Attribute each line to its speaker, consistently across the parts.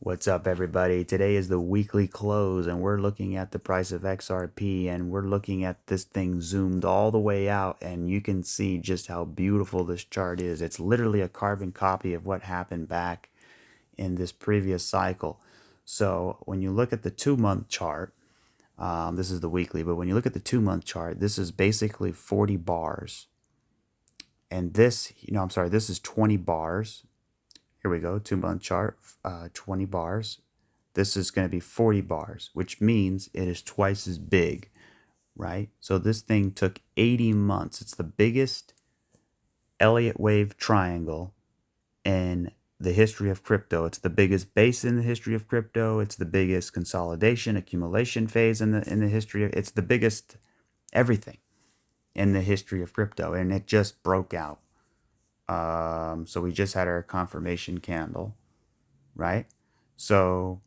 Speaker 1: What's up, everybody? Today is the weekly close, and we're looking at the price of XRP, and we're looking at this thing zoomed all the way out, and you can see just how beautiful this chart is. It's literally a carbon copy of what happened back in this previous cycle. So when you look at the 2-month chart, this is the weekly, but when you look at the 2-month chart, this is basically 40 bars. And this, this is 20 bars. Here we go, 2-month chart, 20 bars. This is going to be 40 bars, which means it is twice as big, right? So this thing took 80 months. It's the biggest Elliott wave triangle in the history of crypto. It's the biggest base in the history of crypto. It's the biggest consolidation, accumulation phase in the history of, it's the biggest everything in the history of crypto, and it just broke out. So we just had our confirmation candle, right? So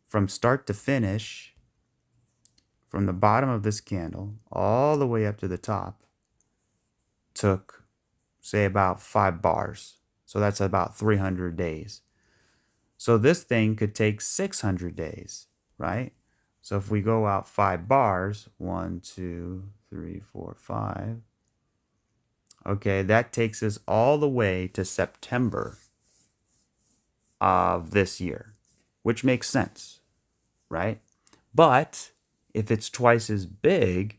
Speaker 1: from start to finish, from the bottom of this candle all the way up to the top, took, say, about 5 bars. So that's about 300 days. So this thing could take 600 days, right? So if we go out 5 bars, 1, 2, 3, 4, 5. Okay, that takes us all the way to September of this year, which makes sense, right? But if it's twice as big,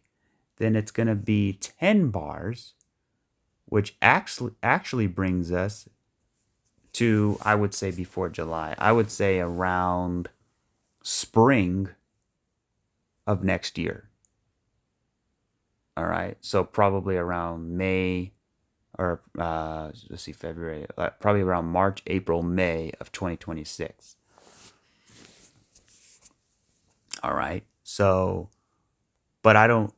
Speaker 1: then it's going to be 10 bars, which actually brings us to, I would say, before July. I would say around spring of next year. All right, so probably around May, or let's see, February, probably around March, April, May of 2026. All right, so, but I don't,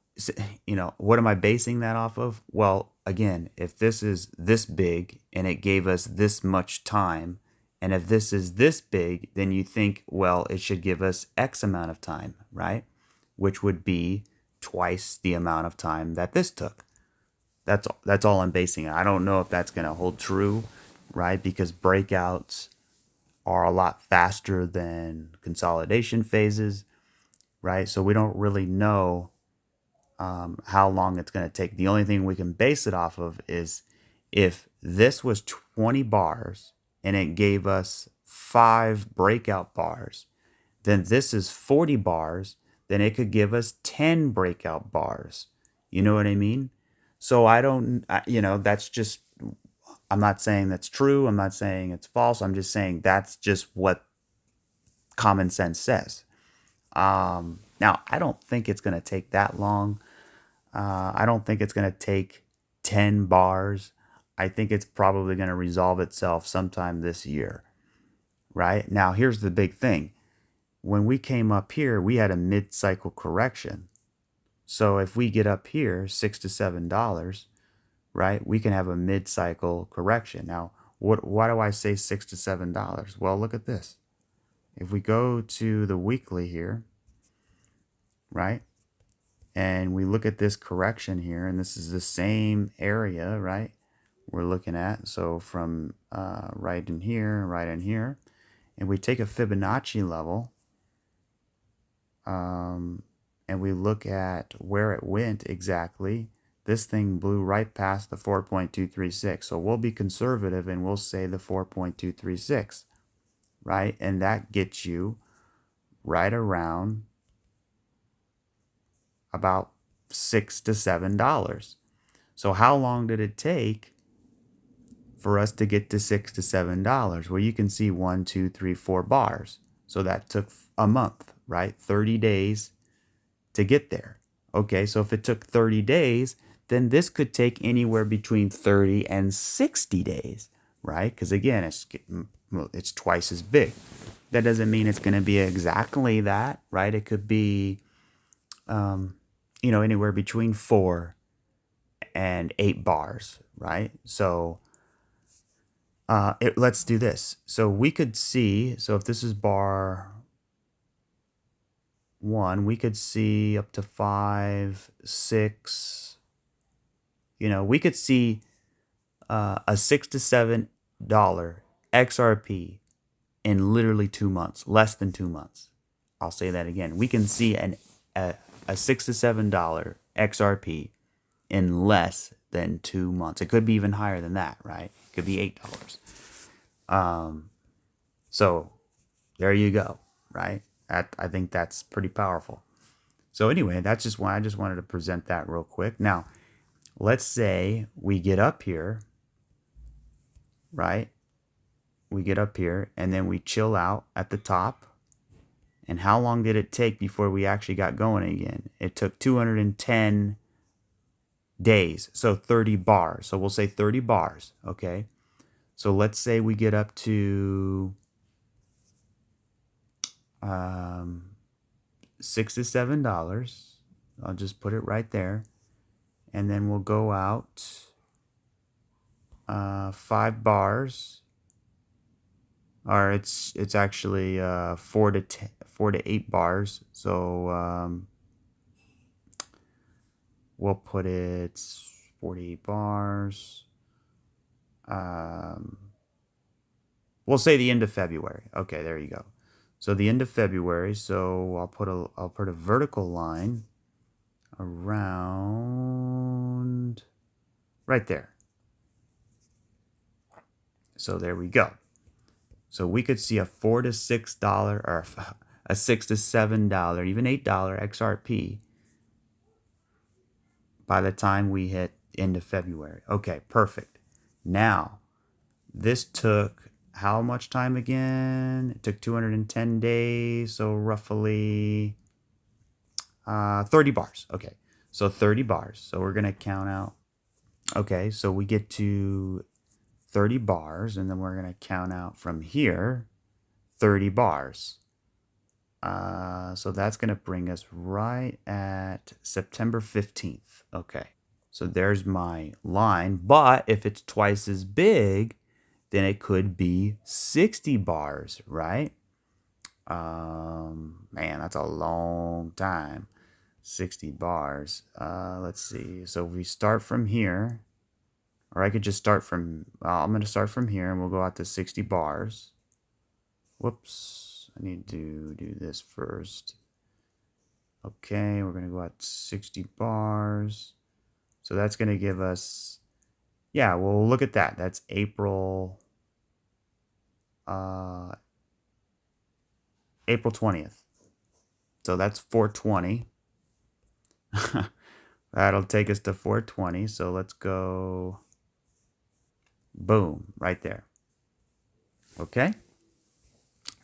Speaker 1: what am I basing that off of? Well, again, if this is this big and it gave us this much time, and if this is this big, then you think, well, it should give us X amount of time, right? Which would be twice the amount of time that this took. That's all I'm basing it. I don't know if that's going to hold true, right? Because breakouts are a lot faster than consolidation phases, right? So we don't really know how long it's going to take. The only thing we can base it off of is if this was 20 bars and it gave us 5 breakout bars, then this is 40 bars, then it could give us 10 breakout bars. You know what I mean? So I don't, that's just, I'm not saying that's true. I'm not saying it's false. I'm just saying that's just what common sense says. Now, I don't think it's going to take that long. I don't think it's going to take 10 bars. I think it's probably going to resolve itself sometime this year, right? Now, here's the big thing. When we came up here, we had a mid-cycle correction. So if we get up here, $6 to $7, right, we can have a mid-cycle correction. Now, why do I say $6 to $7? Well, look at this. If we go to the weekly here, right, and we look at this correction here, and this is the same area, right, we're looking at. So from right in here, and we take a Fibonacci level, and we look at where it went exactly, this thing blew right past the 4.236. So we'll be conservative and we'll say the 4.236, right? And that gets you right around about $6 to $7. So how long did it take for us to get to $6 to $7? Well, you can see 1, 2, 3, 4 bars. So that took a month, right? 30 days to get there. Okay, so if it took 30 days, then this could take anywhere between 30 and 60 days, right? Because again, it's twice as big. That doesn't mean it's going to be exactly that, right? It could be, anywhere between 4 and 8 bars, right? So let's do this. So we could see, so if this is bar 1, we could see up to 5, 6. We could see a $6 to $7 XRP in literally 2 months, less than 2 months. I'll say that again. We can see a $6 to $7 XRP in less than 2 months. It could be even higher than that, right? It could be $8. So there you go, right? I think that's pretty powerful. So anyway, that's just why I just wanted to present that real quick. Now, let's say we get up here, right? We get up here and then we chill out at the top. And how long did it take before we actually got going again? It took 210 days, so 30 bars. So we'll say 30 bars, okay? So let's say we get up to $6 to $7. I'll just put it right there. And then we'll go out 5 bars. Or it's actually 4 to 8 bars. So we'll put it 48 bars. We'll say the end of February. Okay, there you go. So the end of February. So I'll put a vertical line around right there. So there we go. So we could see a $4 to $6 or a $6 to $7, even $8 XRP by the time we hit end of February. Okay, perfect. Now, this took how much time again? It took 210 days, so roughly 30 bars. Okay, so 30 bars. So we're going to count out. Okay, so we get to 30 bars, and then we're going to count out from here 30 bars. So that's going to bring us right at September 15th. Okay, so there's my line. But if it's twice as big, then it could be 60 bars, right? Man, that's a long time. 60 bars. Let's see. So we start from here. Or I could just start from, I'm going to start from here and we'll go out to 60 bars. Whoops, I need to do this first. Okay, we're going to go out to 60 bars. So that's going to give us, yeah, well, look at that. That's April 20th. So that's 420. That'll take us to 420. So let's go. Boom, right there. Okay.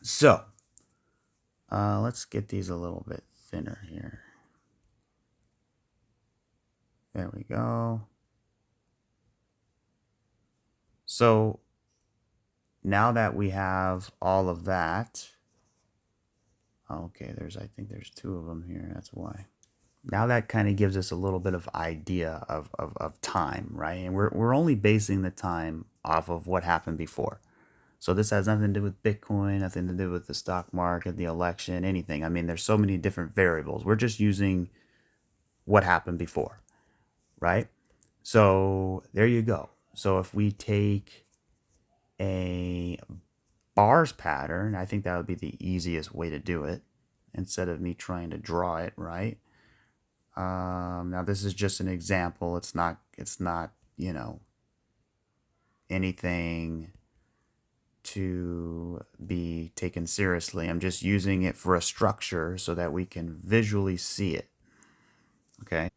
Speaker 1: So let's get these a little bit thinner here. There we go. So now that we have all of that, okay, I think there's 2 of them here. That's why. Now that kind of gives us a little bit of idea of time, right? And we're only basing the time off of what happened before. So this has nothing to do with Bitcoin, nothing to do with the stock market, the election, anything. I mean, there's so many different variables. We're just using what happened before, right? So there you go. So if we take a bars pattern, I think that would be the easiest way to do it instead of me trying to draw it, right? Now this is just an example. It's not, you know, anything to be taken seriously. I'm just using it for a structure so that we can visually see it. Okay.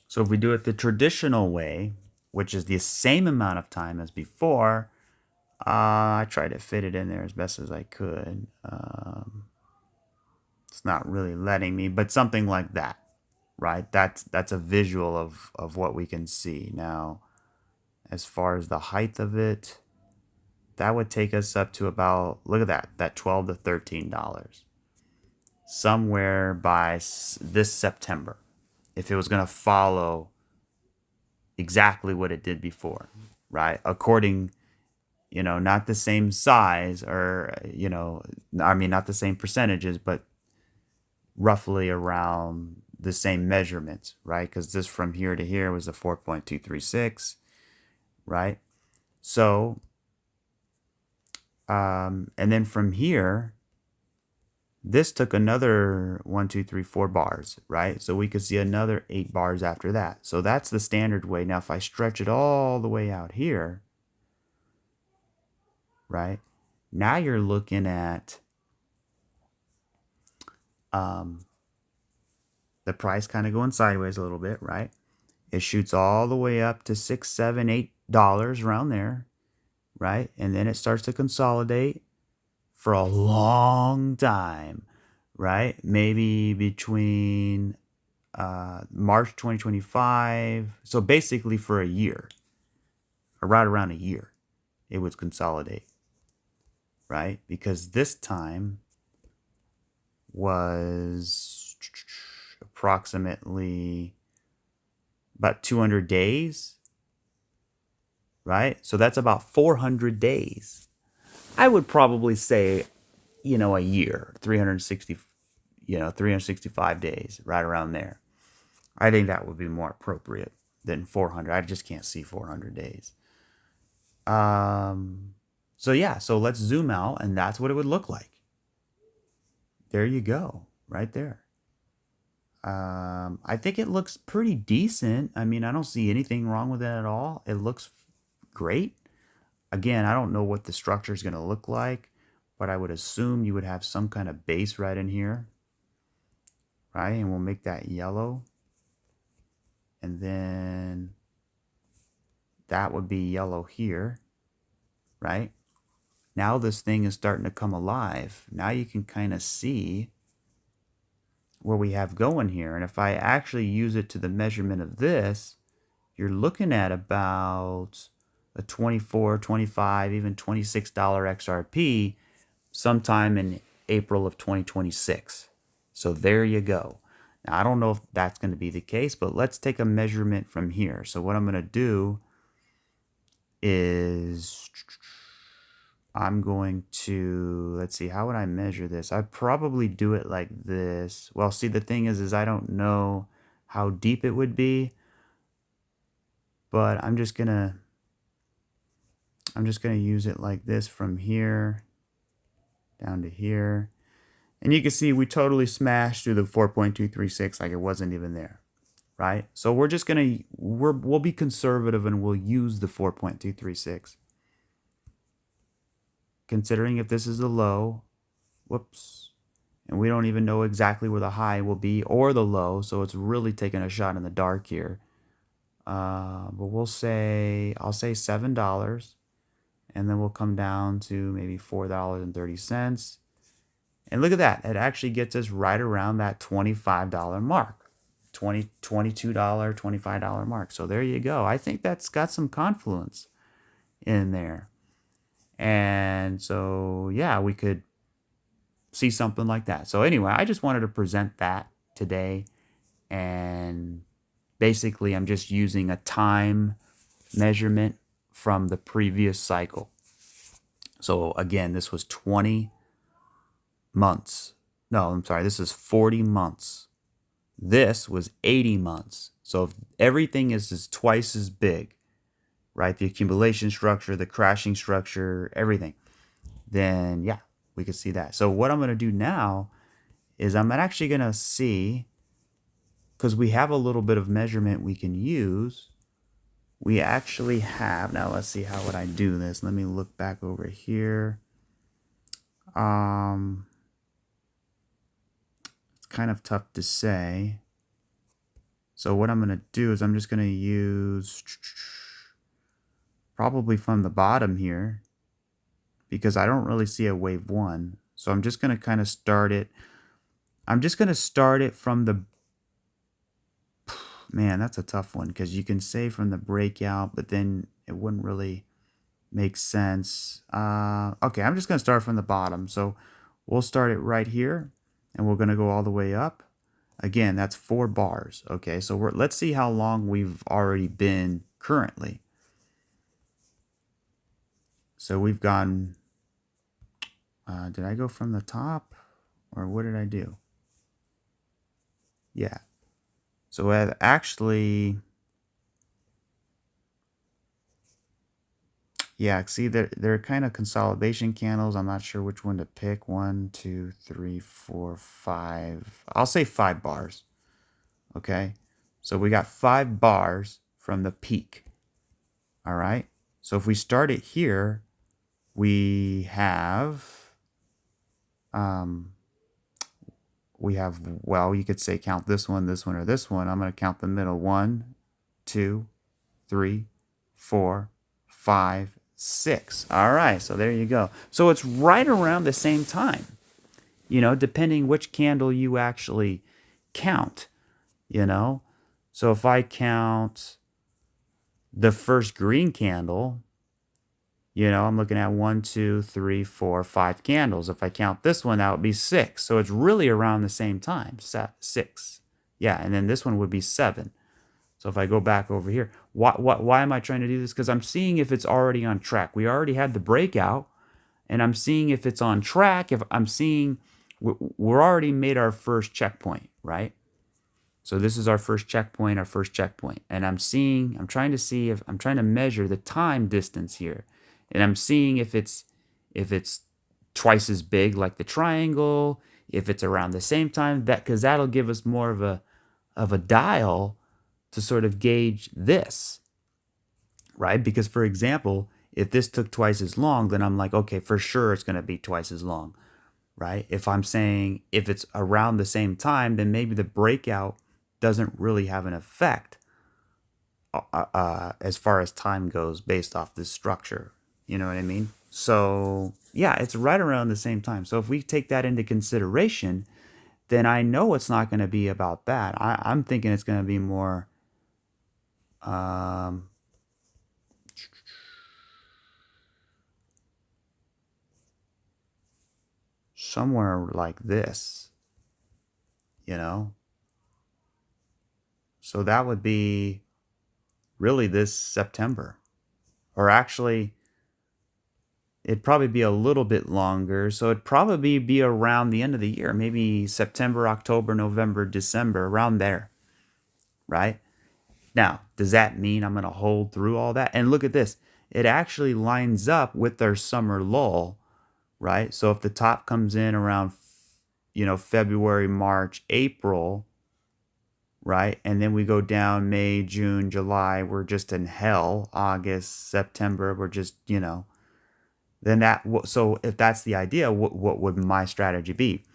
Speaker 1: So if we do it the traditional way, which is the same amount of time as before, I tried to fit it in there as best as I could. It's not really letting me, but something like that, right? That's a visual of what we can see. Now, as far as the height of it, that would take us up to about, look at that $12 to $13 somewhere by this September, if it was going to follow exactly what it did before, right? According, you know, not the same size or, you know, I mean, not the same percentages, but roughly around the same measurements, right? Because this from here to here was a 4.236, right? So And then from here, this took another 1, 2, 3, 4 bars, right? So we could see another 8 bars after that. So that's the standard way. Now, if I stretch it all the way out here, right? Now you're looking at the price kind of going sideways a little bit, right? It shoots all the way up to $6, $7, $8 around there, right? And then it starts to consolidate for a long time, right? Maybe between March 2025. So basically for a year, or right around a year, it would consolidate, right? Because this time was approximately about 200 days, right? So that's about 400 days. I would probably say, a year, 360, 365 days, right around there. I think that would be more appropriate than 400. I just can't see 400 days. So yeah, so let's zoom out, and that's what it would look like. There you go, right there. I think it looks pretty decent. I mean, I don't see anything wrong with it at all. It looks great. Again, I don't know what the structure is going to look like, but I would assume you would have some kind of base right in here, right? And we'll make that yellow. And then that would be yellow here, right? Now this thing is starting to come alive. Now you can kind of see what we have going here. And if I actually use it to the measurement of this, you're looking at about a $24, $25, even $26 XRP sometime in April of 2026. So there you go. Now, I don't know if that's going to be the case, but let's take a measurement from here. So what I'm going to do is I'm going to, let's see, how would I measure this? I'd probably do it like this. Well, see, the thing is I don't know how deep it would be, but I'm just gonna use it like this from here down to here. And you can see we totally smashed through the 4.236 like it wasn't even there, right? So we're just we'll be conservative and we'll use the 4.236. Considering if this is the low, whoops, and we don't even know exactly where the high will be or the low, so it's really taking a shot in the dark here. But I'll say $7, and then we'll come down to maybe $4.30. And look at that. It actually gets us right around that $25 mark. $22, $25 mark. So there you go. I think that's got some confluence in there. And so, yeah, we could see something like that. So anyway, I just wanted to present that today. And basically, I'm just using a time measurement from the previous cycle. So again, this was 20 months. No, I'm sorry, this is 40 months. This was 80 months. So if everything is twice as big, right? The accumulation structure, the crashing structure, everything, then yeah, we could see that. So what I'm going to do now is I'm actually going to see, because we have a little bit of measurement we can use. We actually have, now let's see, how would I do this? Let me look back over here. It's kind of tough to say. So what I'm going to do is I'm just going to use probably from the bottom here, because I don't really see a wave one. So I'm just going to kind of start it. I'm just going to start it from the, man, that's a tough one, because you can say from the breakout, but then it wouldn't really make sense. Okay, I'm just going to start from the bottom. So we'll start it right here, and we're going to go all the way up. Again, that's 4 bars. Okay, so let's see how long we've already been currently. So we've gone, did I go from the top, or what did I do? Yeah. So actually, Yeah, see, they're kind of consolidation candles. I'm not sure which one to pick. 1, 2, 3, 4, 5. I'll say 5 bars. Okay. So we got 5 bars from the peak. All right. So if we start it here, we have, um, well, you could say count this one, or this one. I'm going to count the middle. 1, 2, 3, 4, 5, 6. All right, so there you go. So it's right around the same time, depending which candle you actually count, you know. So if I count the first green candle, I'm looking at 1, 2, 3, 4, 5 candles. If I count this one, that would be 6. So it's really around the same time, 6. Yeah, and then this one would be 7. So if I go back over here, why am I trying to do this? Because I'm seeing if it's already on track. We already had the breakout, and I'm seeing if it's on track. If I'm seeing, we're already made our first checkpoint, right? So this is our first checkpoint, And I'm trying to measure the time distance here. And I'm seeing if it's twice as big like the triangle, if it's around the same time, because that'll give us more of a dial to sort of gauge this, right? Because for example, if this took twice as long, then I'm like, okay, for sure it's going to be twice as long, right? If I'm saying if it's around the same time, then maybe the breakout doesn't really have an effect as far as time goes based off this structure. You know what I mean? So yeah, it's right around the same time. So if we take that into consideration, then I know it's not going to be about that. I'm thinking it's going to be more somewhere like this, you know? So that would be really this September. Or actually, it'd probably be a little bit longer. So it'd probably be around the end of the year, maybe September, October, November, December, around there, right? Now, does that mean I'm going to hold through all that? And look at this. It actually lines up with their summer lull, right? So if the top comes in around, February, March, April, right? And then we go down May, June, July, we're just in hell. August, September, we're just, then so if that's the idea, what would my strategy be?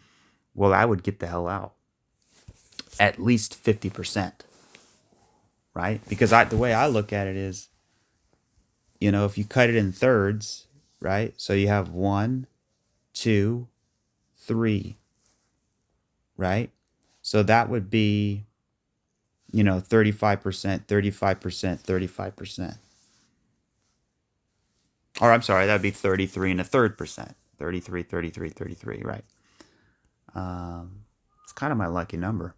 Speaker 1: Well, I would get the hell out. At least 50%, right? Because the way I look at it is, if you cut it in thirds, right? So you have 1, 2, 3, right? So that would be, 35%, 35%, 35%. Or I'm sorry, that'd be 33 and a third percent. 33, 33, 33, right? It's kind of my lucky number.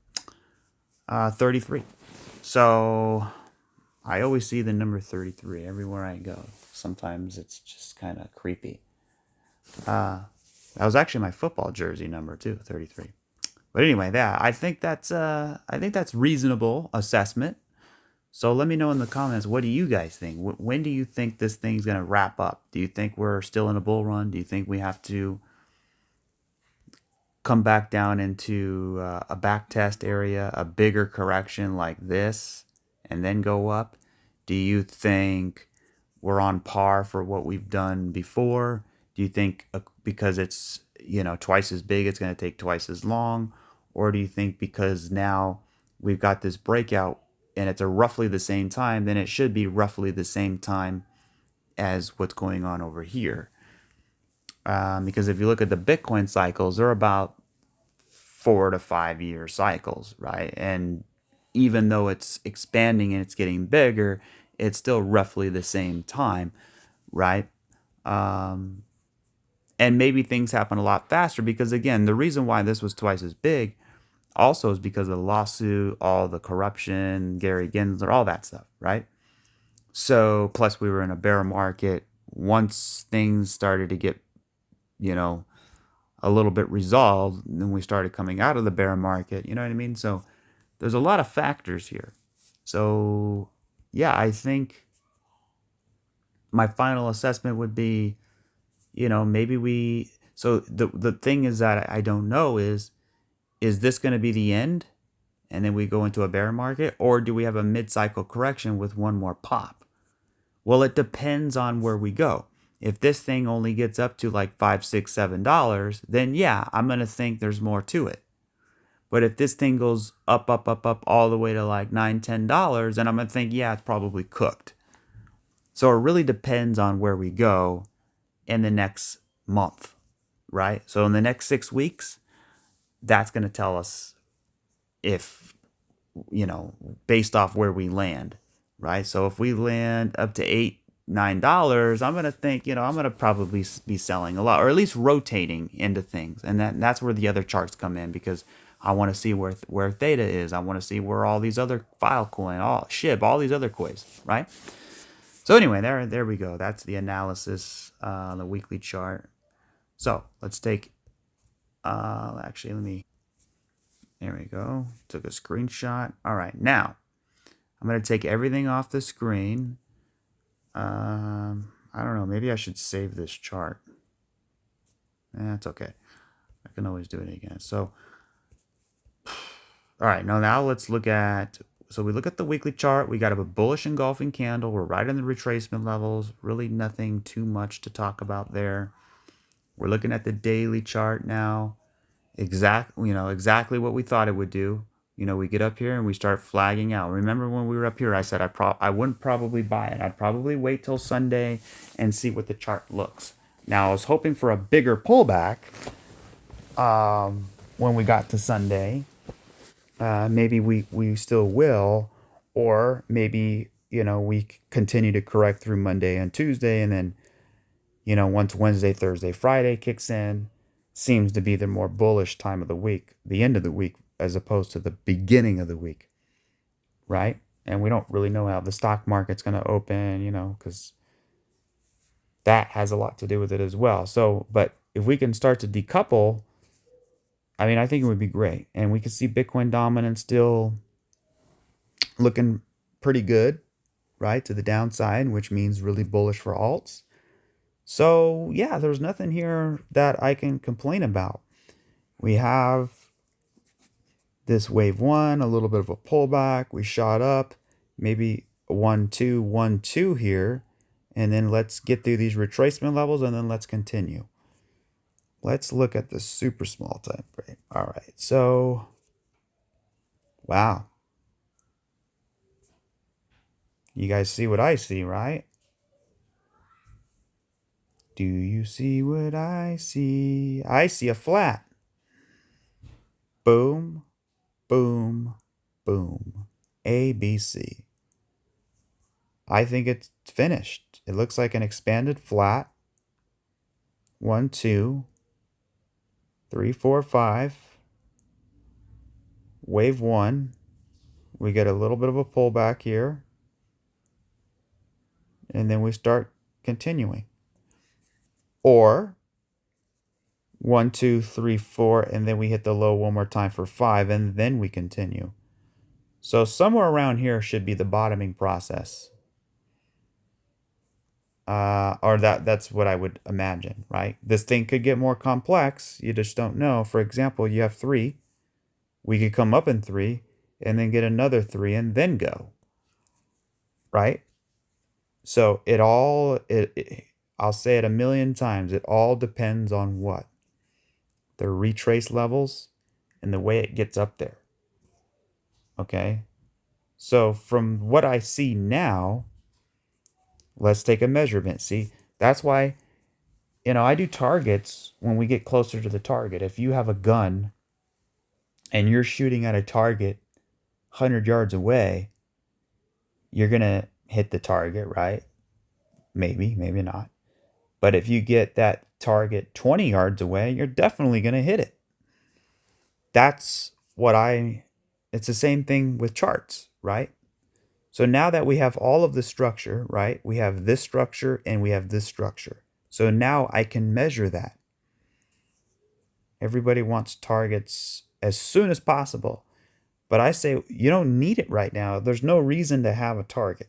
Speaker 1: 33. So I always see the number 33 everywhere I go. Sometimes it's just kind of creepy. That was actually my football jersey number too, 33. But anyway, I think that's reasonable assessment. So let me know in the comments, what do you guys think? When do you think this thing's going to wrap up? Do you think we're still in a bull run? Do you think we have to come back down into a back test area, a bigger correction like this, and then go up? Do you think we're on par for what we've done before? Do you think because it's, twice as big, it's going to take twice as long? Or do you think because now we've got this breakout and it's a roughly the same time, then it should be roughly the same time as what's going on over here? Because if you look at the Bitcoin cycles, they're about 4 to 5 year cycles, right? And even though it's expanding and it's getting bigger, it's still roughly the same time, right? And maybe things happen a lot faster because, again, the reason why this was twice as big also is because of the lawsuit, all the corruption, Gary Gensler, all that stuff, right? So plus we were in a bear market. Once things started to get, a little bit resolved, then we started coming out of the bear market. You know what I mean? So there's a lot of factors here. So yeah, I think my final assessment would be, maybe so the thing is that I don't know is this going to be the end and then we go into a bear market, or do we have a mid-cycle correction with one more pop? Well, it depends on where we go. If this thing only gets up to like $5, $6, $7, then yeah, I'm going to think there's more to it. But if this thing goes up, up, up, up all the way to like $9, $10, then I'm going to think, yeah, it's probably cooked. So it really depends on where we go in the next month, right? So in the next 6 weeks, that's going to tell us if, based off where we land, right? So if we land up to $8, $9, I'm going to think, I'm going to probably be selling a lot, or at least rotating into things. And that's where the other charts come in, because I want to see where theta is. I want to see where all these other Filecoin, all these other coins, right? So anyway, there we go. That's the analysis on the weekly chart. So let's take, there we go. Took a screenshot. All right, now I'm going to take everything off the screen. I don't know. Maybe I should save this chart. That's okay. I can always do it again. So, all right, now let's look at, so we look at the weekly chart. We got a bullish engulfing candle. We're right in the retracement levels. Really nothing too much to talk about there. We're looking at the daily chart now. Exactly what we thought it would do. We get up here and we start flagging out. Remember when we were up here, I said I wouldn't probably buy it. I'd probably wait till Sunday and see what the chart looks. Now, I was hoping for a bigger pullback when we got to Sunday. Maybe we still will, or maybe, we continue to correct through Monday and Tuesday, and then, once Wednesday, Thursday, Friday kicks in, seems to be the more bullish time of the week, the end of the week, as opposed to the beginning of the week, right? And we don't really know how the stock market's going to open, because that has a lot to do with it as well. So, but if we can start to decouple, I think it would be great. And we can see Bitcoin dominance still looking pretty good, right, to the downside, which means really bullish for alts. So, yeah, there's nothing here that I can complain about. We have this wave one, a little bit of a pullback. We shot up, maybe 1, 2, 1, 2 here. And then let's get through these retracement levels, and then let's continue. Let's look at the super small time frame. All right, so, wow. You guys see what I see, right? Do you see what I see? I see a flat. Boom, boom, boom. A, B, C. I think it's finished. It looks like an expanded flat. 1, 2, 3, 4, 5. Wave 1. We get a little bit of a pullback here. And then we start continuing. Or 1, 2, 3, 4, and then we hit the low one more time for 5, and then we continue. So somewhere around here should be the bottoming process. Or that's what I would imagine, right? This thing could get more complex. You just don't know. For example, you have 3. We could come up in 3 and then get another 3 and then go, right? So I'll say it a million times. It all depends on what? The retrace levels and the way it gets up there. Okay? So from what I see now, let's take a measurement. See, that's why, I do targets when we get closer to the target. If you have a gun and you're shooting at a target 100 yards away, you're going to hit the target, right? Maybe not. But if you get that target 20 yards away, you're definitely going to hit it. It's the same thing with charts, right? So now that we have all of the structure, right? We have this structure and we have this structure. So now I can measure that. Everybody wants targets as soon as possible. But I say you don't need it right now. There's no reason to have a target.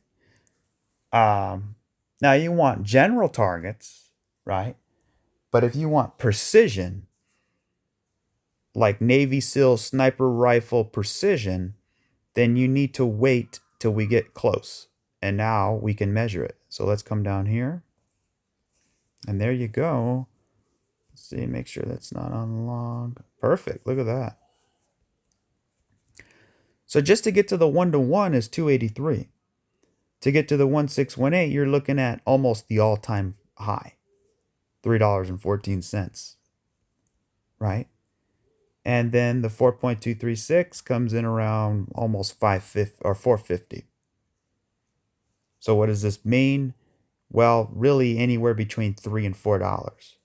Speaker 1: Now you want general targets, right? But if you want precision, like Navy SEAL sniper rifle precision, then you need to wait till we get close. And now we can measure it. So let's come down here. And there you go. Let's see, make sure that's not on log. Perfect. Look at that. So just to get to the 1-to-1 is 283. To get to the 1618, you're looking at almost the all-time high, $3.14, right? And then the 4.236 comes in around almost 550 or 450. So what does this mean? Well, really anywhere between $3 and $4.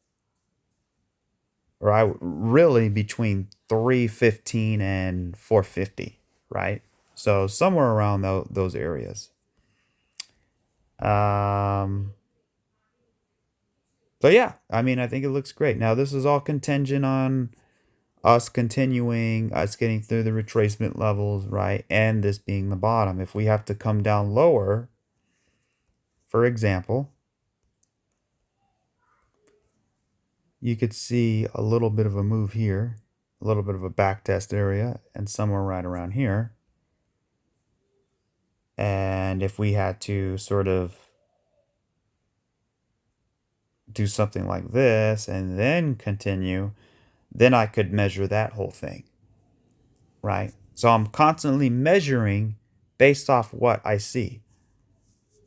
Speaker 1: Or really between 315 and 450, right? So somewhere around those areas. So yeah, I mean, I think it looks great. Now this is all contingent on us continuing, us getting through the retracement levels, right? And this being the bottom. If we have to come down lower, for example, you could see a little bit of a move here, a little bit of a back test area, and somewhere right around here. And if we had to sort of do something like this and then continue, then I could measure that whole thing, right? So I'm constantly measuring based off what I see.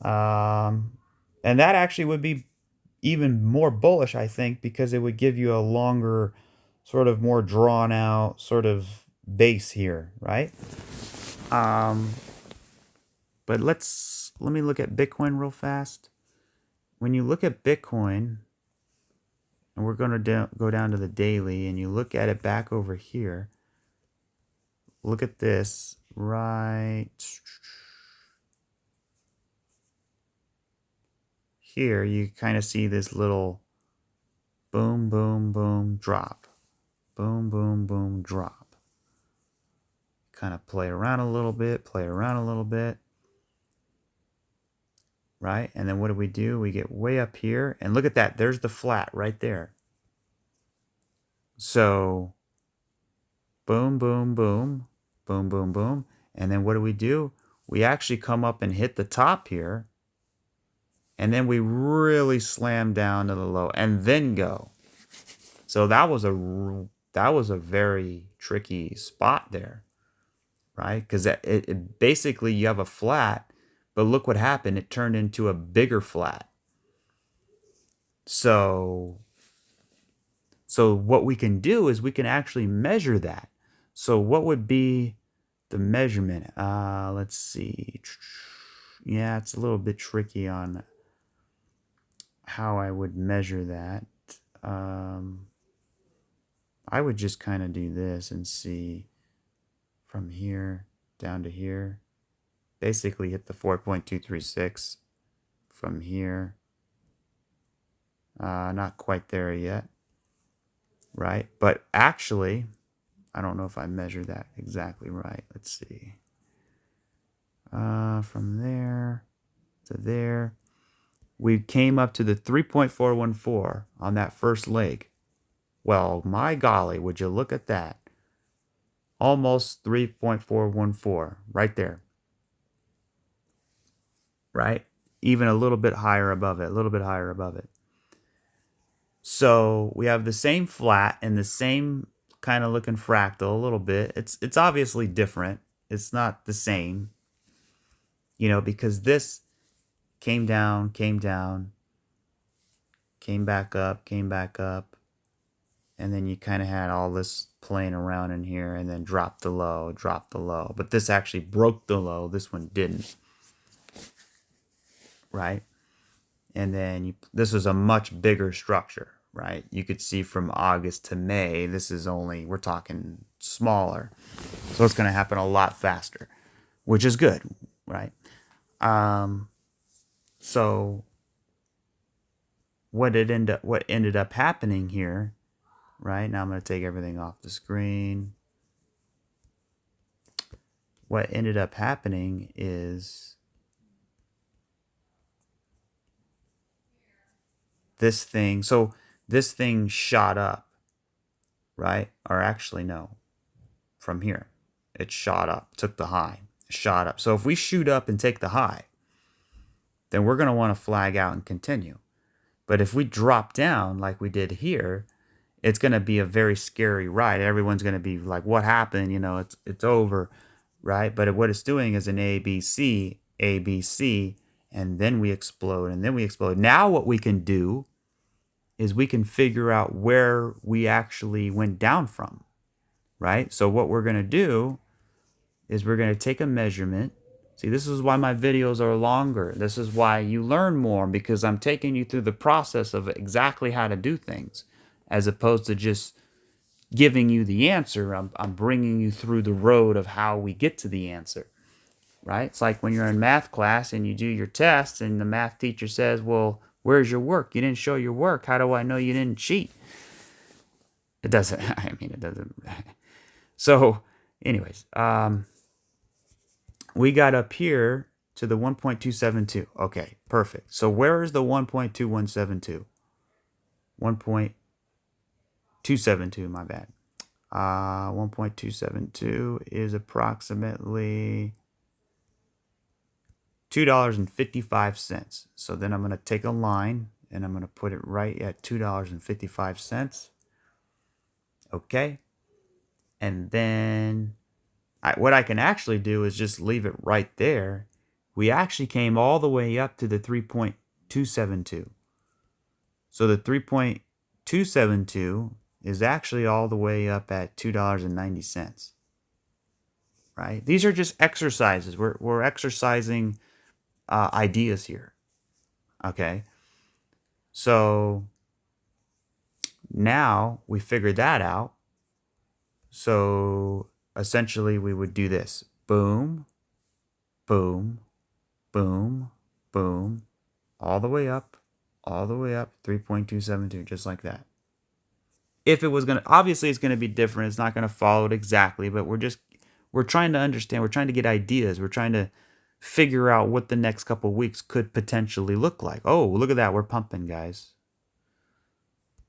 Speaker 1: And that actually would be even more bullish, I think, because it would give you a longer, sort of more drawn out sort of base here, right? But let me look at Bitcoin real fast. When you look at Bitcoin, and we're going to go down to the daily, and you look at it back over here, look at this right here. You kind of see this little boom, boom, boom, drop. Boom, boom, boom, drop. Kind of play around a little bit, right? And then what do? We get way up here, and look at that. There's the flat right there. So boom, boom, boom, boom, boom, boom. And then what do? We actually come up and hit the top here, and then we really slam down to the low and then go. So that was a very tricky spot there, right? Because it basically you have a flat, but look what happened. It turned into a bigger flat. So what we can do is we can actually measure that. So what would be the measurement? Let's see. Yeah, it's a little bit tricky on how I would measure that. I would just kind of do this and see from here down to here. Basically hit the 4.236 from here. Not quite there yet, right? But actually, I don't know if I measured that exactly right. Let's see. From there to there, we came up to the 3.414 on that first leg. Well, my golly, would you look at that? Almost 3.414 right there. Right? Even a little bit higher above it, So we have the same flat and the same kind of looking fractal a little bit. It's obviously different. It's not the same, because this came down, came back up, and then you kind of had all this playing around in here and then dropped the low. But this actually broke the low. This one didn't. Right? And then this is a much bigger structure, right? You could see from August to May, this is we're talking smaller. So it's going to happen a lot faster, which is good, right? So what ended up happening here, right? Now I'm going to take everything off the screen. What ended up happening is this thing. So this thing shot up, right? Or actually, no, from here. It shot up, took the high, shot up. So if we shoot up and take the high, then we're going to want to flag out and continue. But if we drop down like we did here, it's going to be a very scary ride. Everyone's going to be like, what happened? You know, it's over, right? But what it's doing is an ABC, ABC, and then we explode, and then we explode. Now what we can do is we can figure out where we actually went down from, right? So what we're going to do is we're going to take a measurement. See, this is why my videos are longer. This is why you learn more, because I'm taking you through the process of exactly how to do things, as opposed to just giving you the answer. I'm bringing you through the road of how we get to the answer, right? It's like when you're in math class and you do your test and the math teacher says, well, where's your work? You didn't show your work. How do I know you didn't cheat? It doesn't, I mean, it doesn't. So anyways, we got up here to the 1.272. Okay, perfect. So where is the 1.2172? 1.272, my bad. 1.272 is approximately $2.55. So then I'm going to take a line and I'm going to put it right at $2.55. Okay. And then what I can actually do is just leave it right there. We actually came all the way up to the 3.272. So the 3.272 is actually all the way up at $2.90. Right? These are just exercises. We're exercising ideas here. Okay. So now we figured that out. So essentially we would do this. Boom, boom, boom, boom, all the way up, 3.272, just like that. If it was going to, obviously it's going to be different. It's not going to follow it exactly, but we're trying to understand. We're trying to get ideas. We're trying to figure out what the next couple of weeks could potentially look like. Oh, look at that. We're pumping, guys.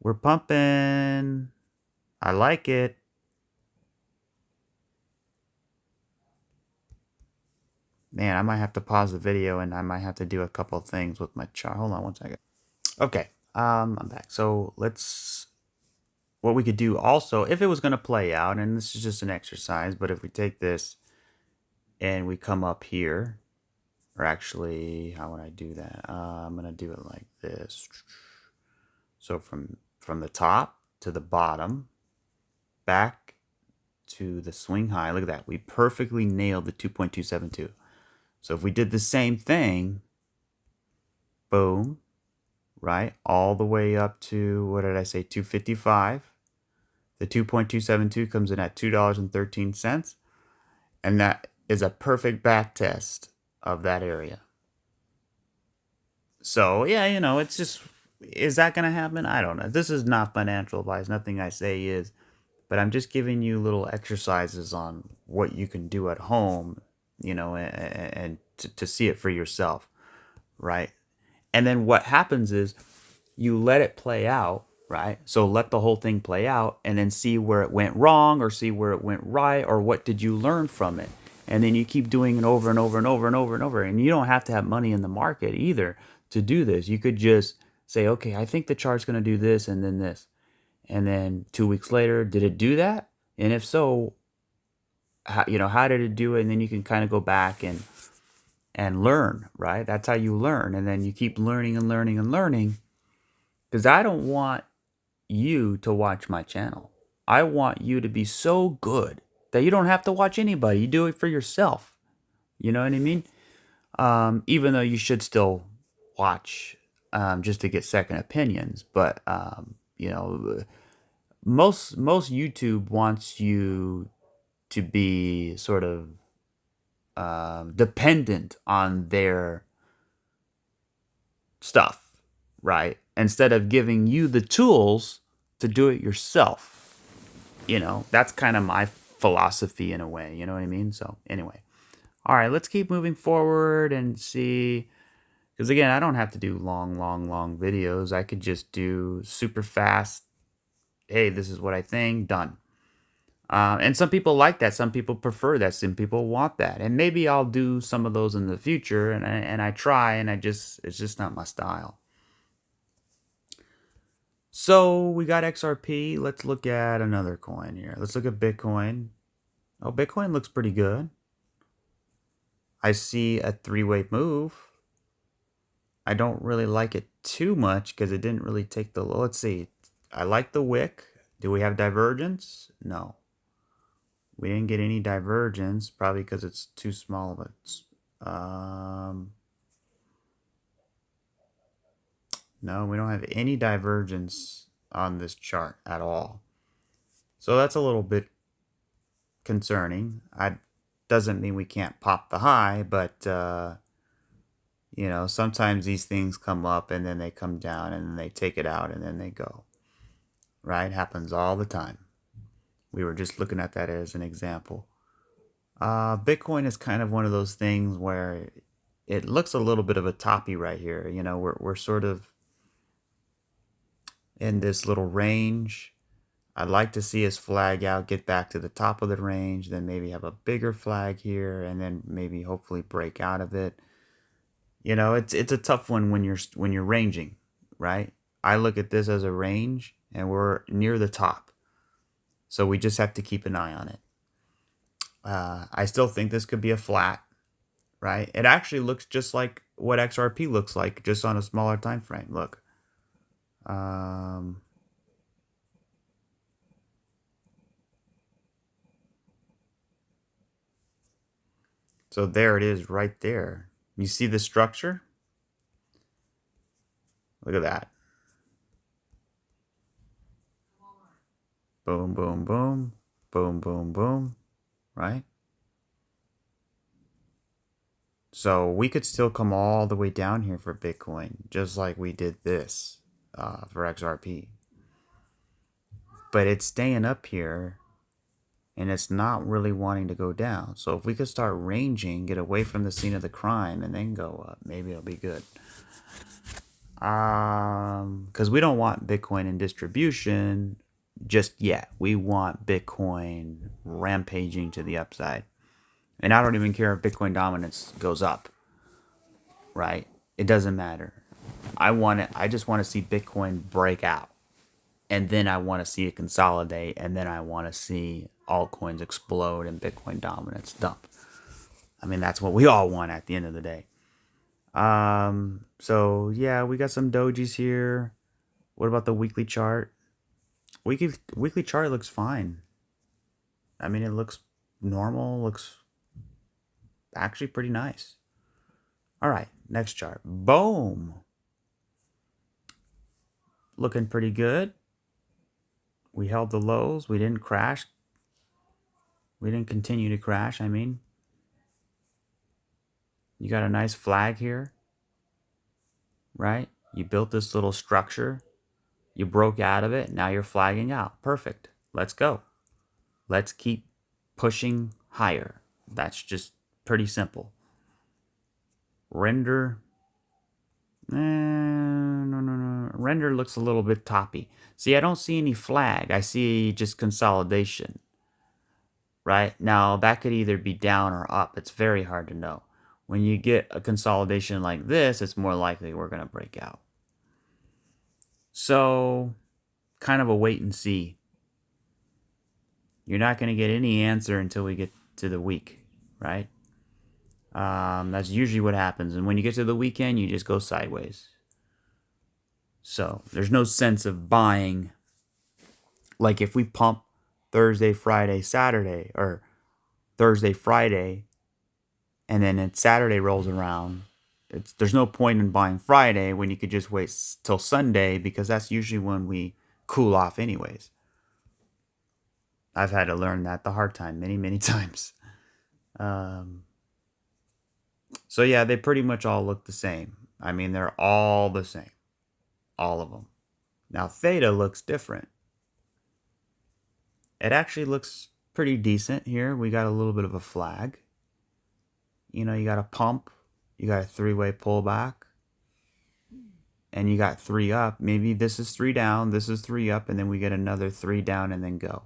Speaker 1: We're pumping. I like it. Man, I might have to pause the video and I might have to do a couple of things with my chart. Hold on one second. Okay, I'm back. So what we could do also, if it was going to play out, and this is just an exercise, but if we take this and we come up here, or actually, how would I do that? I'm going to do it like this. So from the top to the bottom, back to the swing high. Look at that. We perfectly nailed the 2.272. So if we did the same thing, boom, right, all the way up to, what did I say, 255. The 2.272 comes in at $2.13. And that is a perfect back test of that area. So, yeah, you know, it's just, is that going to happen? I don't know. This is not financial advice. Nothing I say is. But I'm just giving you little exercises on what you can do at home, you know, and to see it for yourself, right? And then what happens is you let it play out, right? So let the whole thing play out and then see where it went wrong or see where it went right, or what did you learn from it? And then you keep doing it over and over and over and over and over. And you don't have to have money in the market either to do this. You could just say, okay, I think the chart's going to do this and then this. And then 2 weeks later, did it do that? And if so, how did it do it? And then you can kind of go back and learn, right? That's how you learn. And then you keep learning and learning and learning, because I don't want you to watch my channel. I want you to be so good that you don't have to watch anybody. You do it for yourself. You know what I mean? Even though you should still watch just to get second opinions. But, most YouTube wants you to be sort of dependent on their stuff, right? Instead of giving you the tools to do it yourself. You know, that's kind of my philosophy in a way. You know what I mean? So anyway, all right, let's keep moving forward and see Because again, I don't have to do long videos. I could just do super fast. Hey, this is what I think. Done. And some people like that. Some people prefer that. Some people want that. And maybe I'll do some of those in the future. And I try, and it's just not my style. So we got XRP. Let's look at another coin here. Let's look at Bitcoin. Oh, Bitcoin looks pretty good. I see a three-way move. I don't really like it too much because it didn't really take the low. Let's see. I like the wick. Do we have divergence? No. We didn't get any divergence, probably because it's too small of a... no, we don't have any divergence on this chart at all. So that's a little bit concerning. Doesn't mean we can't pop the high, but you know, sometimes these things come up and then they come down and then they take it out and then they go. Right? Happens all the time. We were just looking at that as an example. Bitcoin is kind of one of those things where it looks a little bit of a toppy right here. You know, we're sort of in this little range. I'd like to see us flag out, get back to the top of the range, then maybe have a bigger flag here, and then maybe hopefully break out of it. You know, it's a tough one when you're ranging, right? I look at this as a range, and we're near the top, so we just have to keep an eye on it. I still think this could be a flat, right? It actually looks just like what XRP looks like, just on a smaller time frame. Look. So there it is right there. You see the structure? Look at that. Boom, boom, boom. Boom, boom, boom. Right? So we could still come all the way down here for Bitcoin, just like we did this for XRP. But it's staying up here, and it's not really wanting to go down. So if we could start ranging, get away from the scene of the crime, and then go up, maybe it'll be good. Because we don't want Bitcoin in distribution just yet. We want Bitcoin rampaging to the upside. And I don't even care if Bitcoin dominance goes up, right? It doesn't matter. I just want to see Bitcoin break out. And then I want to see it consolidate. And then I want to see altcoins explode and Bitcoin dominance dump. I mean, that's what we all want at the end of the day. So yeah, we got some dojis here. What about the weekly chart? Weekly chart looks fine. I mean, it looks normal, looks actually pretty nice. All right, next chart. Boom. Looking pretty good. We held the lows. We didn't crash. We didn't continue to crash, I mean. You got a nice flag here, right? You built this little structure. You broke out of it. Now you're flagging out. Perfect. Let's go. Let's keep pushing higher. That's just pretty simple. Render. No. Render looks a little bit toppy. See, I don't see any flag. I see just consolidation. Right? Now, that could either be down or up. It's very hard to know. When you get a consolidation like this, it's more likely we're going to break out. So, kind of a wait and see. You're not going to get any answer until we get to the week, right? That's usually what happens. And when you get to the weekend, you just go sideways. So, there's no sense of buying. Like if we pump Thursday, Friday, Saturday, or Thursday, Friday, and then Saturday rolls around, there's no point in buying Friday when you could just wait till Sunday, because that's usually when we cool off anyways. I've had to learn that the hard time many times. So yeah, they pretty much all look the same. I mean, they're all the same. All of them. Now, THETA looks different. It actually looks pretty decent here. We got a little bit of a flag. You know, you got a pump. You got a three-way pullback. and you got 3 up, maybe this is 3 down, this is 3 up, and then we get another 3 down and then go.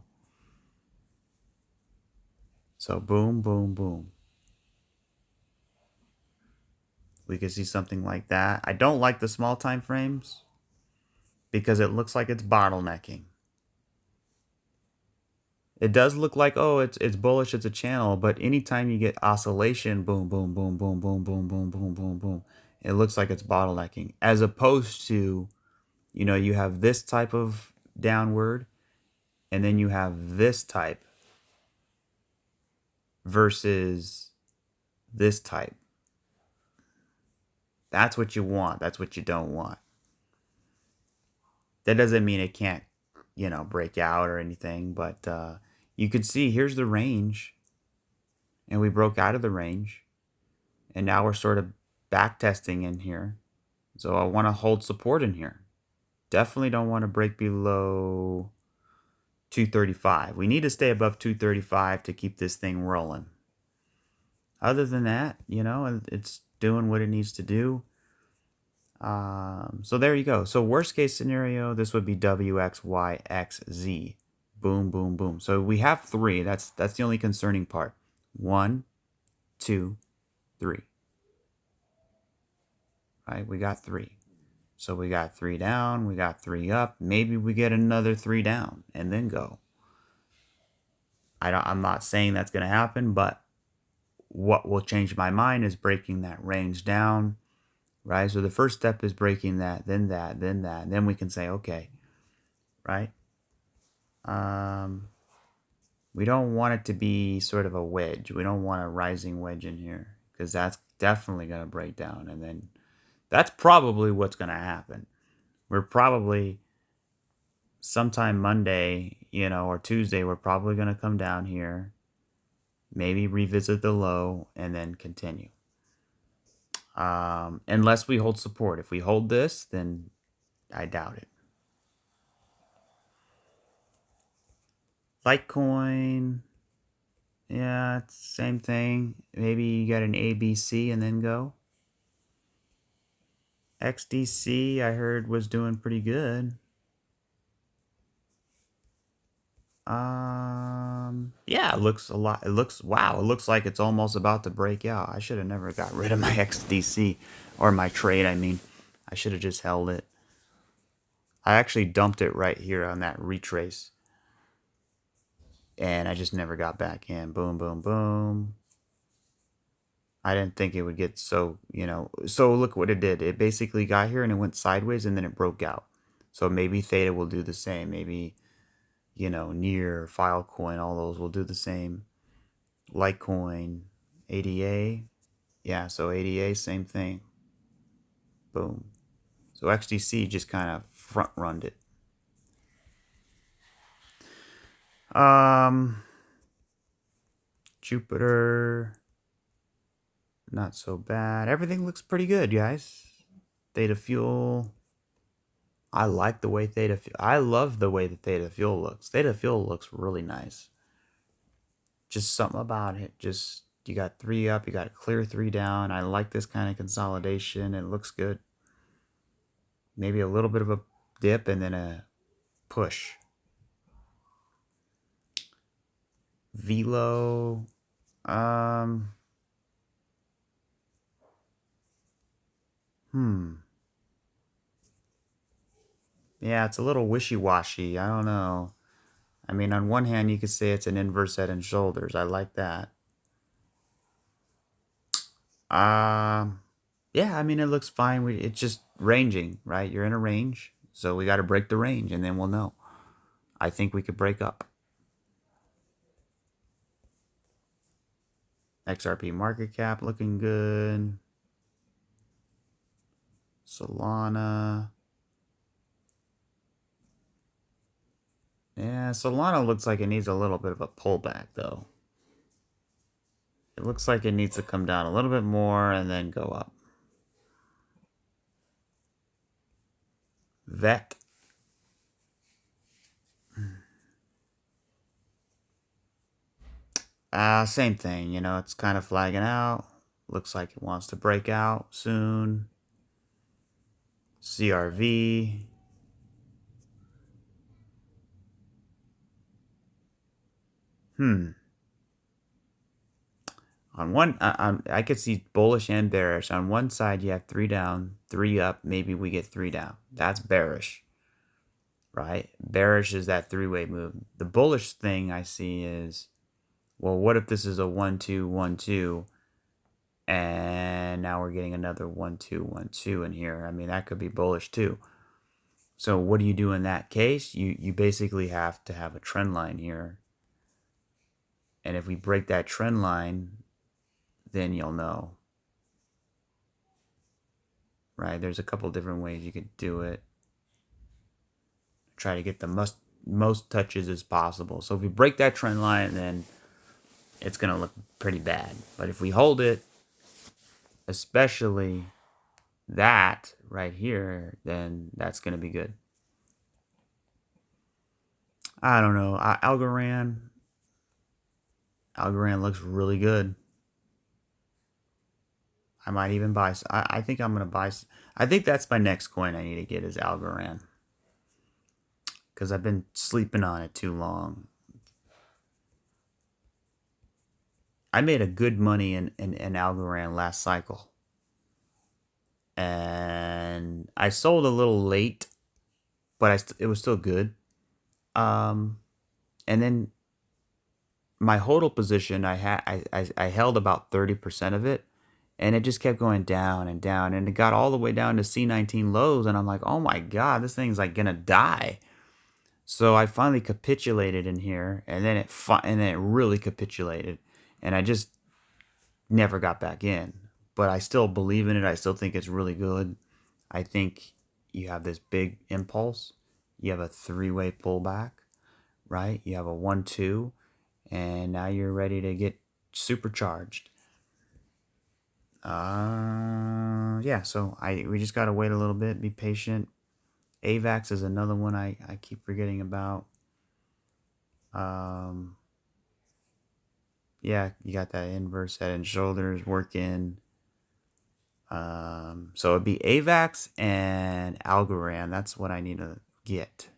Speaker 1: So boom, boom, boom. We could see something like that. I don't like the small time frames because it looks like it's bottlenecking. It does look like, oh, it's bullish, it's a channel, but anytime you get oscillation, boom, boom, boom, boom, boom, boom, boom, boom, boom, boom, it looks like it's bottlenecking. As opposed to, you know, you have this type of downward, and then you have this type versus this type. That's what you want. That's what you don't want. That doesn't mean it can't, you know, break out or anything, but you could see here's the range, and we broke out of the range, and now we're sort of back testing in here. So I want to hold support in here. Definitely don't want to break below 235. We need to stay above 235 to keep this thing rolling. Other than that, you know, it's doing what it needs to do. So there you go. So worst case scenario, this would be WXYXZ. Boom, boom, boom. So we have 3. That's the only concerning part. 1, 2, 3. Right? We got 3. So we got 3 down, we got 3 up. Maybe we get another 3 down and then go. I'm not saying that's going to happen, but what will change my mind is breaking that range down, right? So the first step is breaking that, then that, then that. And then we can say, okay, right? We don't want it to be sort of a wedge. We don't want a rising wedge in here because that's definitely going to break down. And then that's probably what's going to happen. We're probably sometime Monday, you know, or Tuesday, we're probably going to come down here, maybe revisit the low, and then continue. Unless we hold support. If we hold this, then I doubt it. Litecoin, yeah, it's the same thing. Maybe you got an ABC and then go. XDC, I heard, was doing pretty good. Yeah, it looks a lot. It looks, wow, it looks like it's almost about to break out. I should have never got rid of my XDC, or my trade, I mean. I should have just held it. I actually dumped it right here on that retrace. And I just never got back in. Boom, boom, boom. I didn't think it would get so, you know. So look what it did. It basically got here and it went sideways and then it broke out. So maybe Theta will do the same. Maybe, you know, Near, Filecoin, all those will do the same. Litecoin, ADA. Yeah, so ADA, same thing. Boom. So XDC just kind of front-runned it. Jupiter, not so bad. Everything looks pretty good, guys. Theta Fuel. I like the way Theta Fuel. I love the way that Theta Fuel looks. Theta Fuel looks really nice. Just something about it. Just, you got 3 up, you got a clear 3 down. I like this kind of consolidation. It looks good. Maybe a little bit of a dip and then a push. Velo. Yeah, it's a little wishy-washy. I don't know. I mean, on one hand, you could say it's an inverse head and shoulders. I like that. Yeah, I mean, it looks fine. It's just ranging, right? You're in a range, so we got to break the range, and then we'll know. I think we could break up. XRP market cap looking good. Solana. Yeah, Solana looks like it needs a little bit of a pullback, though. It looks like it needs to come down a little bit more and then go up. VET. Same thing, you know, it's kind of flagging out. Looks like it wants to break out soon. CRV. On one, I could see bullish and bearish. On one side, you have 3 down, 3 up. Maybe we get 3 down. That's bearish, right? Bearish is that three-way move. The bullish thing I see is, well, what if this is a 1-2, 1-2, and now we're getting another 1-2, 1-2 in here? I mean, that could be bullish too. So what do you do in that case? You basically have to have a trend line here. And if we break that trend line, then you'll know. Right? There's a couple different ways you could do it. Try to get the most touches as possible. So if we break that trend line, then it's going to look pretty bad. But if we hold it, especially that right here, then that's going to be good. I don't know. Algorand looks really good. I might even buy. I think I'm going to buy. I think that's my next coin I need to get is Algorand. Because I've been sleeping on it too long. I made a good money in Algorand last cycle. And I sold a little late, but it was still good. And then my hodl position, I held about 30% of it, and it just kept going down and down, and it got all the way down to C19 lows, and I'm like, oh my god, this thing's like gonna die. So I finally capitulated in here, and then it really capitulated, and I just never got back in. But I still believe in it. I still think it's really good. I think you have this big impulse. You have a three-way pullback, right? You have a 1-2, and now you're ready to get supercharged. Yeah, so we just gotta wait a little bit, be patient. AVAX is another one I keep forgetting about. Yeah, you got that inverse head and shoulders working. So it'd be AVAX and Algorand. That's what I need to get.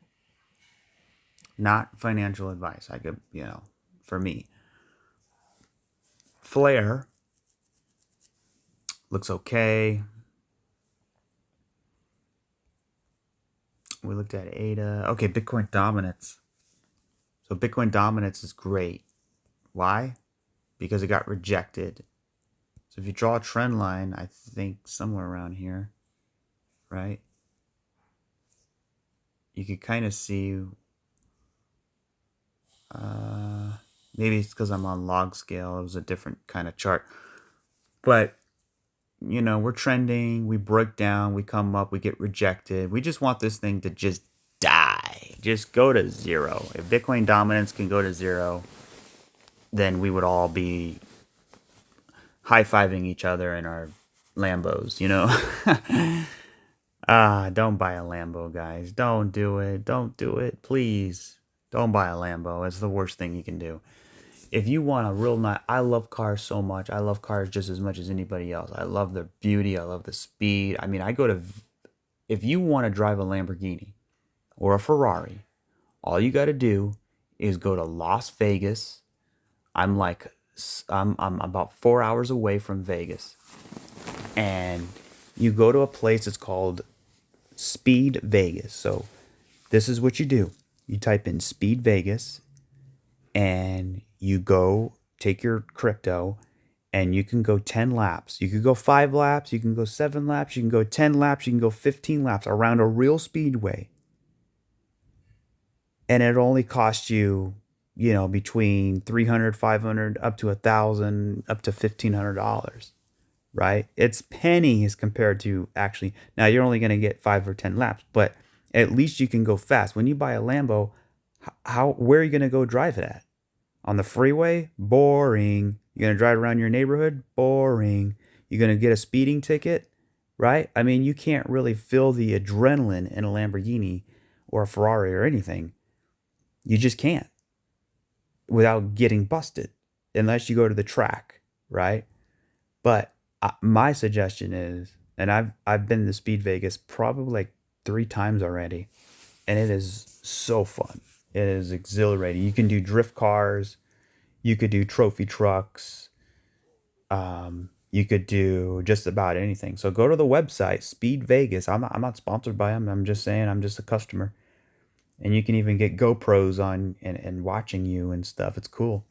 Speaker 1: Not financial advice. I could, for me. Flare looks okay. We looked at ADA. Okay, Bitcoin dominance. So Bitcoin dominance is great. Why? Because it got rejected. So if you draw a trend line, I think somewhere around here, right? You could kind of see, maybe it's because I'm on log scale. It was a different kind of chart. But, we're trending, we break down, we come up, we get rejected. We just want this thing to just die. Just go to zero. If Bitcoin dominance can go to zero, then we would all be high-fiving each other in our Lambos, don't buy a Lambo, guys. Don't do it. Don't do it. Please. Don't buy a Lambo. It's the worst thing you can do. If you want a real nice, I love cars so much. I love cars just as much as anybody else. I love their beauty. I love the speed. I mean, if you want to drive a Lamborghini or a Ferrari, all you got to do is go to Las Vegas. I'm about 4 hours away from Vegas. And you go to a place that's called Speed Vegas. So this is what you do. You type in Speed Vegas and you go take your crypto and you can go 10 laps. You could go 5 laps. You can go 7 laps. You can go 10 laps. You can go 15 laps around a real speedway. And it only costs you, between $300, $500, up to $1,000, up to $1,500. Right? It's pennies compared to actually. Now you're only going to get 5 or 10 laps, but at least you can go fast. When you buy a Lambo, where are you going to go drive it at? On the freeway? Boring. You're going to drive around your neighborhood? Boring. You're going to get a speeding ticket? Right? I mean, you can't really feel the adrenaline in a Lamborghini or a Ferrari or anything. You just can't without getting busted unless you go to the track, right? But my suggestion is And I've been to Speed Vegas probably like 3 times already, and it is so fun. It is exhilarating. You can do drift cars, you could do trophy trucks, you could do just about anything. So go to the website Speed Vegas. I'm not sponsored by them. I'm just saying I'm just a customer, and you can even get GoPros on and watching you and stuff. It's cool.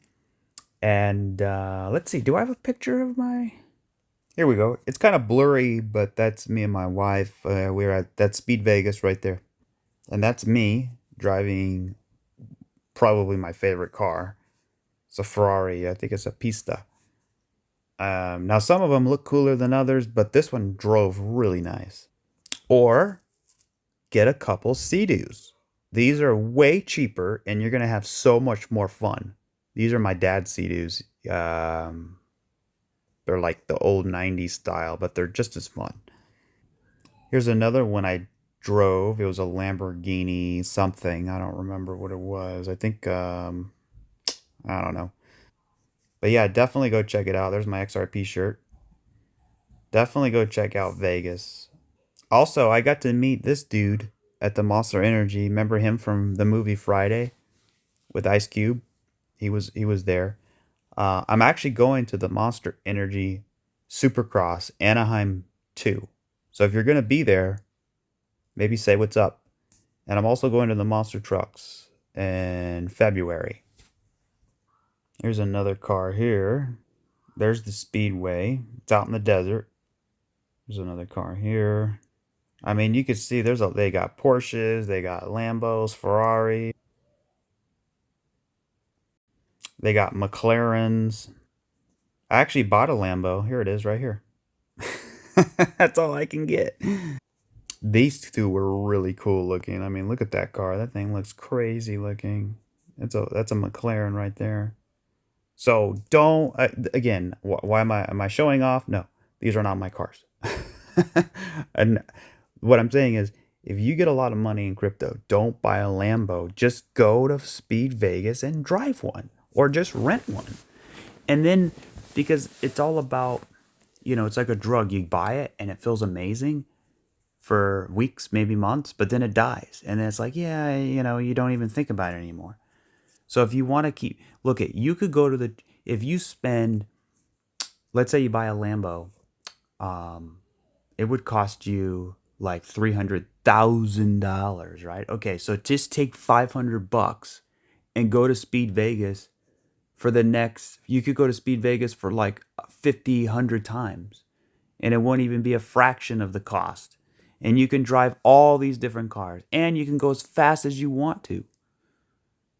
Speaker 1: And let's see, do I have a picture of my? Here we go. It's kind of blurry, but that's me and my wife. We're at that Speed Vegas right there. And that's me driving probably my favorite car. It's a Ferrari. I think it's a Pista. Now, some of them look cooler than others, but this one drove really nice. Or get a couple Sea-Doos. These are way cheaper, and you're going to have so much more fun. These are my dad's Sea-Doos. They're like the old 90s style, but they're just as fun. Here's another one I drove. It was a Lamborghini something. I don't remember what it was. I think I don't know. But yeah, definitely go check it out. There's my XRP shirt. Definitely go check out Vegas. Also, I got to meet this dude at the Monster Energy. Remember him from the movie Friday with Ice Cube? He was there. I'm actually going to the Monster Energy Supercross Anaheim 2. So if you're going to be there, maybe say what's up. And I'm also going to the Monster Trucks in February. Here's another car here. There's the Speedway. It's out in the desert. There's another car here. I mean, you can see they got Porsches, they got Lambos, Ferrari, they got McLarens. I actually bought a Lambo. Here it is right here. That's all I can get. These two were really cool looking. I mean, look at that car. That thing looks crazy looking. That's a McLaren right there. So don't again. Why am I showing off? No, these are not my cars. And what I'm saying is, if you get a lot of money in crypto, don't buy a Lambo. Just go to Speed Vegas and drive one, or just rent one. And then, because it's all about, it's like a drug. You buy it and it feels amazing for weeks, maybe months, but then it dies, and then it's like, yeah, you don't even think about it anymore. So if you want to look at, you could go to if you spend, let's say you buy a Lambo, it would cost you like $300,000, right? Okay, so just take $500 and go to Speed Vegas for the next. You could go to Speed Vegas for like 50, 100 times, and it won't even be a fraction of the cost. And you can drive all these different cars, and you can go as fast as you want to.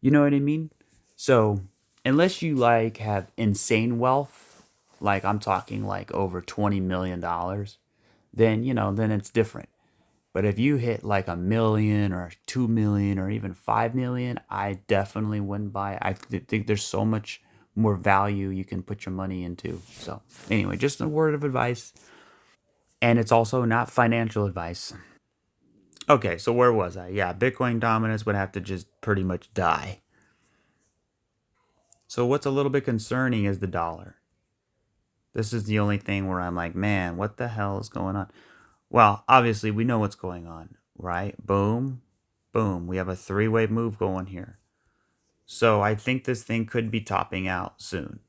Speaker 1: You know what I mean? So, unless you like have insane wealth, like I'm talking like over $20 million, then it's different. But if you hit like 1 million or 2 million or even 5 million, I definitely wouldn't buy it. I think there's so much more value you can put your money into. So anyway, just a word of advice. And it's also not financial advice. Okay, so where was I? Yeah, Bitcoin dominance would have to just pretty much die. So what's a little bit concerning is the dollar. This is the only thing where I'm like, man, what the hell is going on? Well, obviously we know what's going on, right? Boom, boom. We have a three-way move going here. So I think this thing could be topping out soon.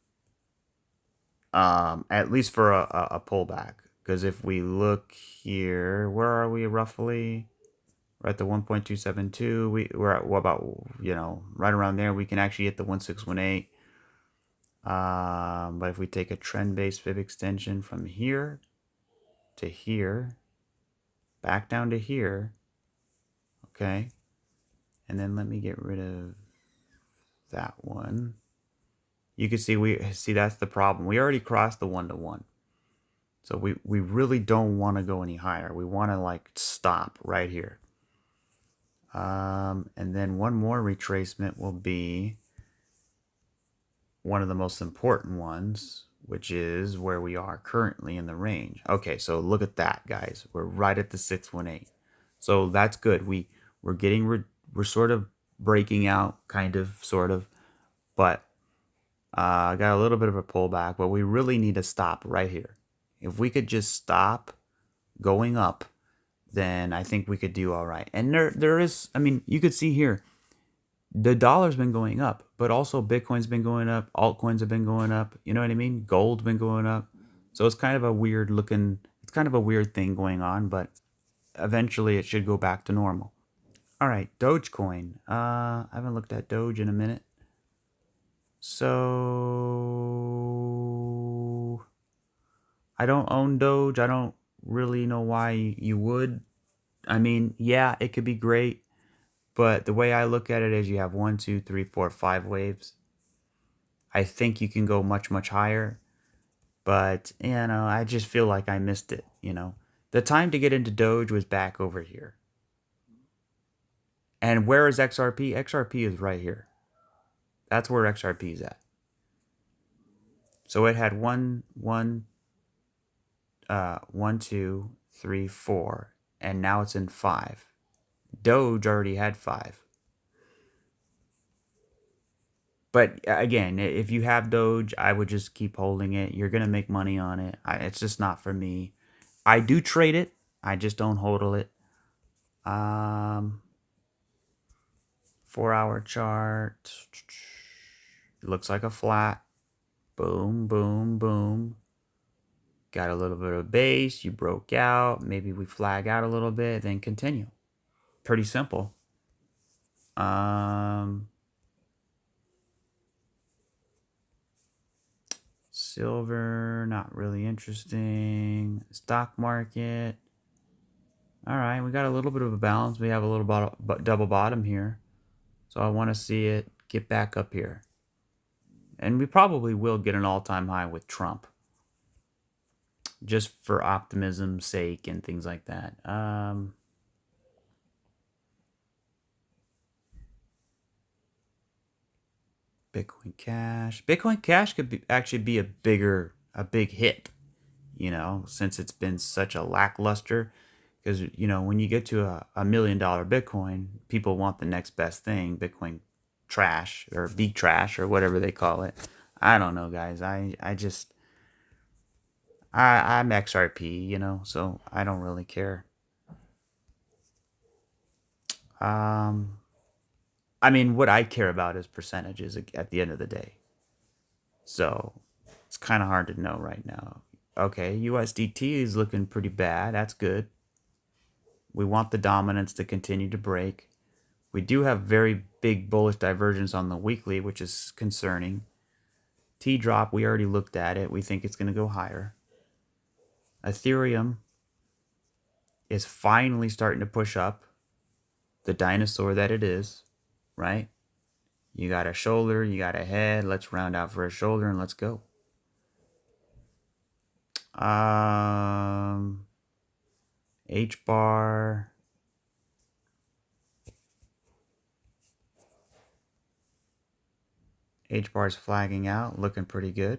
Speaker 1: At least for a pullback. Because if we look here, where are we roughly? We're at the 1.272. We're at what about, right around there. We can actually hit the 1618. But if we take a trend-based fib extension from here to here, back down to here, okay, and then let me get rid of that one. You can see that's the problem. We already crossed the 1-to-1. So we really don't want to go any higher. We want to like stop right here. And then one more retracement will be one of the most important ones, which is where we are currently in the range. Okay, so look at that, guys. We're right at the 618. So that's good. We're sort of breaking out, kind of, sort of, but I got a little bit of a pullback, but we really need to stop right here. If we could just stop going up, then I think we could do all right. And there is, I mean, you could see here, the dollar's been going up, but also Bitcoin's been going up, altcoins have been going up. You know what I mean? Gold's been going up. So it's kind of a weird looking, it's kind of a weird thing going on, but eventually it should go back to normal. All right, Dogecoin. I haven't looked at Doge in a minute. So I don't own Doge. I don't really know why you would. I mean, yeah, it could be great, but the way I look at it is you have 1, 2, 3, 4, 5 waves. I think you can go much, much higher, but I just feel like I missed it. The time to get into Doge was back over here. And where is XRP? XRP is right here. That's where XRP is at. So it had 1, 2, 3, 4, and now it's in 5. Doge already had 5. But again, if you have Doge, I would just keep holding it. You're gonna make money on it. It's just not for me. I do trade it. I just don't hodl it. 4-hour chart. Looks like a flat. Boom, boom, boom. Got a little bit of base. You broke out. Maybe we flag out a little bit, then continue. Pretty simple. Silver, not really interesting. Stock market. All right, we got a little bit of a balance. We have a little double bottom here. So I want to see it get back up here. And we probably will get an all-time high with Trump. Just for optimism's sake and things like that. Bitcoin Cash. Bitcoin Cash could actually be a big hit, since it's been such a lackluster. Because, when you get to a $1 million Bitcoin, people want the next best thing, Bitcoin trash or big trash or whatever they call it. I don't know, guys. I'm XRP, so I don't really care. I mean, what I care about is percentages at the end of the day. So it's kind of hard to know right now. Okay, USDT is looking pretty bad. That's good. We want the dominance to continue to break. We do have very big bullish divergence on the weekly, which is concerning. T-drop, we already looked at it. We think it's going to go higher. Ethereum is finally starting to push up. The dinosaur that it is, right? You got a shoulder, you got a head. Let's round out for a shoulder and let's go. H-bar. H-bar is flagging out, looking pretty good.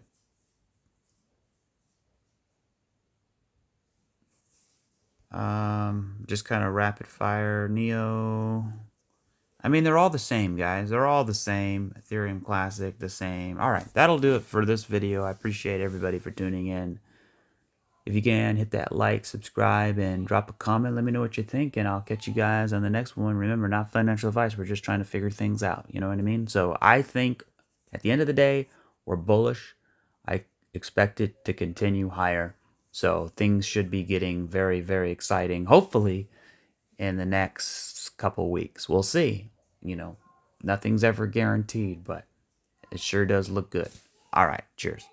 Speaker 1: Just kind of rapid fire. Neo. I mean, they're all the same, guys. They're all the same. Ethereum Classic, the same. All right, that'll do it for this video. I appreciate everybody for tuning in. If you can, hit that like, subscribe, and drop a comment. Let me know what you think, and I'll catch you guys on the next one. Remember, not financial advice. We're just trying to figure things out. You know what I mean? So I think at the end of the day, we're bullish. I expect it to continue higher. So things should be getting very, very exciting, hopefully, in the next couple weeks. We'll see. Nothing's ever guaranteed, but it sure does look good. All right, cheers.